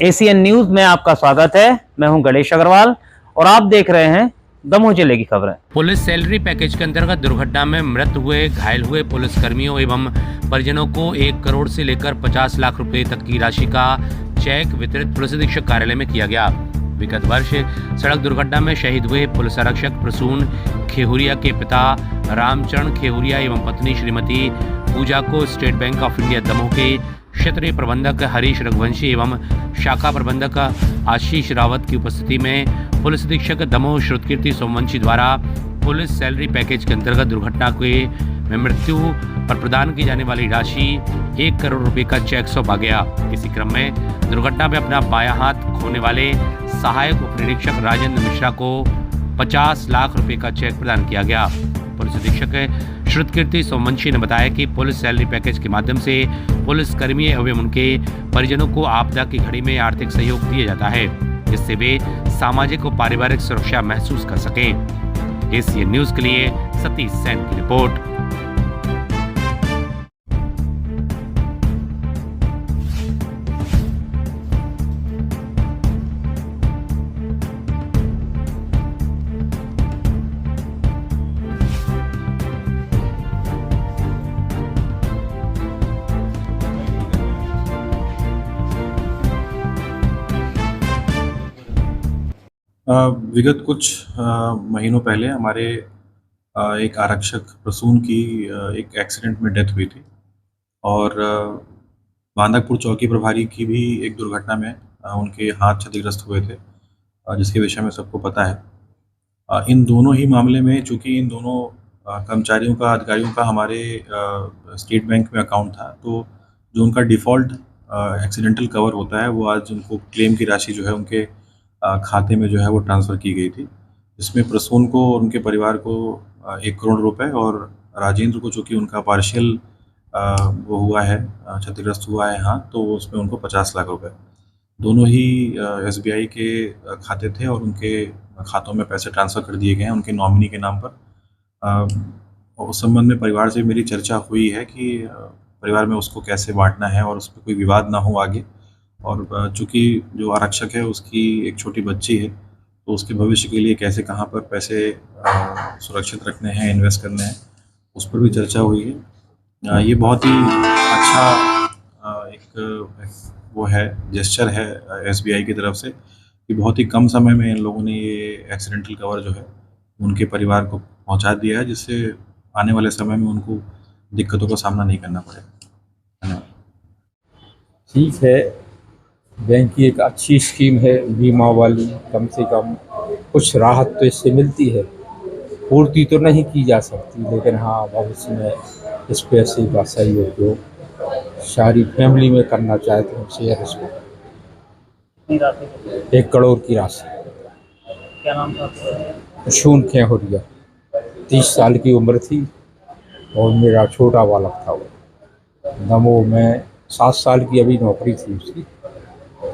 ACN news में आपका स्वागत है। मैं हूं गणेश अग्रवाल और आप देख रहे हैं दमोह जिले की खबरें। पुलिस सैलरी पैकेज के अंतर्गत दुर्घटना में मृत हुए घायल हुए पुलिसकर्मियों एवं परिजनों को 1 करोड़ से लेकर 50 लाख रुपए तक की राशि का चेक वितरित पुलिस अधीक्षक कार्यालय में किया गया। विगत वर्ष सड़क दुर्घटना में शहीद हुए पुलिस आरक्षक प्रसून खेहुरिया के पिता रामचरण खेहुरिया एवं पत्नी श्रीमती पूजा को state bank of India Damoh के क्षेत्रीय प्रबंधक हरीश रघुवंशी एवं शाखा प्रबंधक आशीष रावत की उपस्थिति में पुलिस अधीक्षक दमोह श्रुतकीर्ति सोमवंशी द्वारा पुलिस सैलरी पैकेज के अंतर्गत दुर्घटना में मृत्यु पर प्रदान की जाने वाली राशि 1 करोड़ रुपए का चेक सौंपा गया। इसी क्रम में दुर्घटना में अपना बायां हाथ खोने वाले सहायक उप निरीक्षक राजेंद्र मिश्रा को 50 लाख रुपए का चेक प्रदान किया गया। पुलिस अधीक्षक श्रुतकीर्ति सोमवंशी ने बताया कि पुलिस सैलरी पैकेज के माध्यम से पुलिस कर्मी एवं उनके परिजनों को आपदा की घड़ी में आर्थिक सहयोग दिया जाता है, जिससे वे सामाजिक और पारिवारिक सुरक्षा महसूस कर सकें। एसीएन न्यूज के लिए सतीश सैन की रिपोर्ट। विगत कुछ महीनों पहले हमारे एक आरक्षक प्रसून की एक एक्सीडेंट में डेथ हुई थी और बांदकपुर चौकी प्रभारी की भी एक दुर्घटना में उनके हाथ क्षतिग्रस्त हुए थे, जिसके विषय में सबको पता है। इन दोनों ही मामले में चूँकि इन दोनों कर्मचारियों का अधिकारियों का हमारे स्टेट बैंक में अकाउंट था, तो जो उनका डिफ़ॉल्ट एक्सीडेंटल कवर होता है वो आज उनको क्लेम की राशि जो है उनके खाते में जो है वो ट्रांसफ़र की गई थी। इसमें प्रसून को और उनके परिवार को 1 करोड़ रुपए और राजेंद्र को चूँकि उनका पार्शियल वो हुआ है, क्षतिग्रस्त हुआ है हाथ, तो उसमें उनको 50 लाख रुपए दोनों ही एसबीआई के खाते थे और उनके खातों में पैसे ट्रांसफ़र कर दिए गए हैं उनके नॉमिनी के नाम पर। उस संबंध में परिवार से मेरी चर्चा हुई है कि परिवार में उसको कैसे बाँटना है और उसमें कोई विवाद ना हो आगे। और चूँकि जो आरक्षक है उसकी एक छोटी बच्ची है, तो उसके भविष्य के लिए कैसे कहाँ पर पैसे सुरक्षित रखने हैं, इन्वेस्ट करने हैं, उस पर भी चर्चा हुई है। ये बहुत ही अच्छा एक वो है जेस्चर है एसबीआई की तरफ से कि बहुत ही कम समय में इन लोगों ने ये एक्सीडेंटल कवर जो है उनके परिवार को पहुँचा दिया है, जिससे आने वाले समय में उनको दिक्कतों का सामना नहीं करना पड़ेगा। धन्यवाद। ठीक है, बैंक की एक अच्छी स्कीम है बीमा वाली, कम से कम कुछ राहत तो इससे मिलती है। पूर्ति तो नहीं की जा सकती, लेकिन हाँ भविष्य में इस पैसे का सही उपयोग सारी फैमिली में करना चाहते हैं। शेयर इसको 1 करोड़ की राशि। क्या नाम था? प्रसून खेहुरिया, 30 साल की उम्र थी और मेरा छोटा बालक था वो। दमोह में 7 साल की अभी नौकरी थी उसकी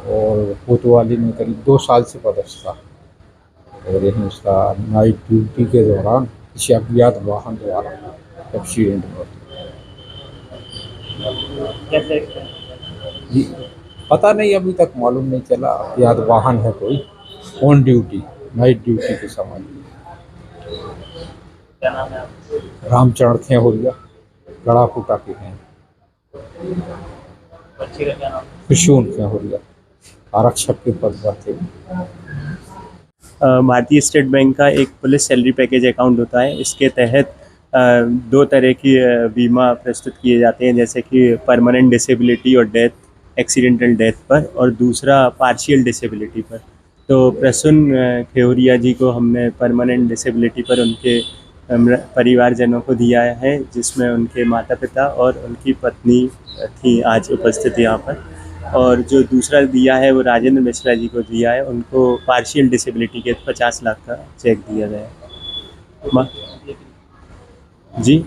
और कोतवाली में करीब 2 साल से पदस्थ था और यही उसका नाइट ड्यूटी के दौरान किसी अज्ञात वाहन द्वारा एक्सीडेंट हुआ। कैसे? पता नहीं, अभी तक मालूम नहीं चला। अज्ञात वाहन है कोई, ऑन ड्यूटी, नाइट ड्यूटी के समय। क्या नाम है आपका? रामचरण खेहुरिया, गड़ाकुटा के हैं। बच्चे का क्या नाम? प्रसून खेहुरिया, आरक्षक के पद पर थे। भारतीय स्टेट बैंक का एक पुलिस सैलरी पैकेज अकाउंट होता है। इसके तहत 2 तरह की बीमा प्रस्तुत किए जाते हैं, जैसे कि परमानेंट डिसेबिलिटी और डेथ, एक्सीडेंटल डेथ पर, और दूसरा पार्शियल डिसेबिलिटी पर। तो प्रसून खेहुरिया जी को हमने परमानेंट डिसेबिलिटी पर उनके परिवारजनों को दिया है, जिसमें उनके माता पिता और उनकी पत्नी थी आज उपस्थित यहाँ पर। और जो दूसरा दिया है वो राजेंद्र मिश्रा जी को दिया है, उनको पार्शियल डिसेबिलिटी के 50 लाख का चेक दिया गया है जी।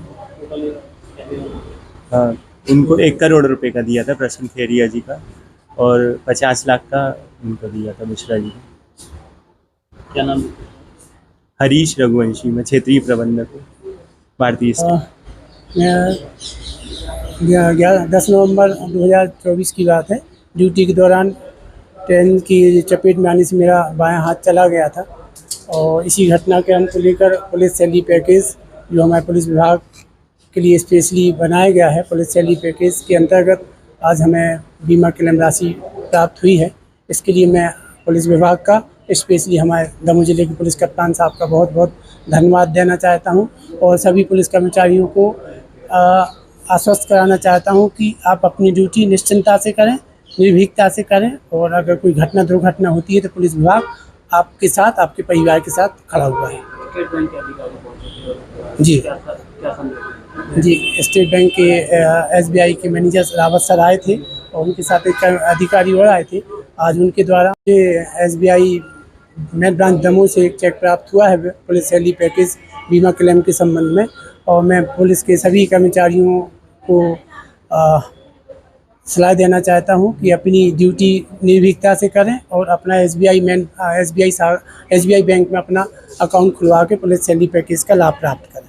हाँ, उनको 1 करोड़ रुपए का दिया था प्रसून खेरिया जी का और 50 लाख का उनको दिया था मिश्रा जी को। क्या नाम? हरीश रघुवंशी, मैं क्षेत्रीय प्रबंधक हूँ भारतीय। 10 नवंबर 2024 की बात है। ड्यूटी के दौरान ट्रेन की चपेट में आने से मेरा बायां हाथ चला गया था और इसी घटना के हमको लेकर पुलिस सैलरी पैकेज जो हमारे पुलिस विभाग के लिए स्पेशली बनाया गया है, पुलिस सैलरी पैकेज के अंतर्गत आज हमें बीमा क्लेम राशि प्राप्त हुई है। इसके लिए मैं पुलिस विभाग का स्पेशली हमारे दमोह जिले के पुलिस कप्तान साहब का बहुत बहुत धन्यवाद देना चाहता हूं और सभी पुलिस कर्मचारियों को आश्वस्त कराना चाहता हूं कि आप अपनी ड्यूटी निश्चिंतता से करें, निर्भीकता से करें और अगर कोई घटना दुर्घटना होती है तो पुलिस विभाग आपके साथ, आपके परिवार के साथ खड़ा हुआ है। जी स्टेट बैंक के SBI के मैनेजर रावत सर आए थे और उनके साथ एक अधिकारी और आए थे। आज उनके द्वारा SBI मेन ब्रांच दमोह से एक चेक प्राप्त हुआ है पुलिस सैलरी पैकेज बीमा क्लेम के संबंध में और मैं पुलिस के सभी कर्मचारियों को सलाह देना चाहता हूं कि अपनी ड्यूटी निर्भीकता से करें और अपना SBI बैंक में अपना अकाउंट खुलवा के पुलिस सैलरी पैकेज का लाभ प्राप्त करें।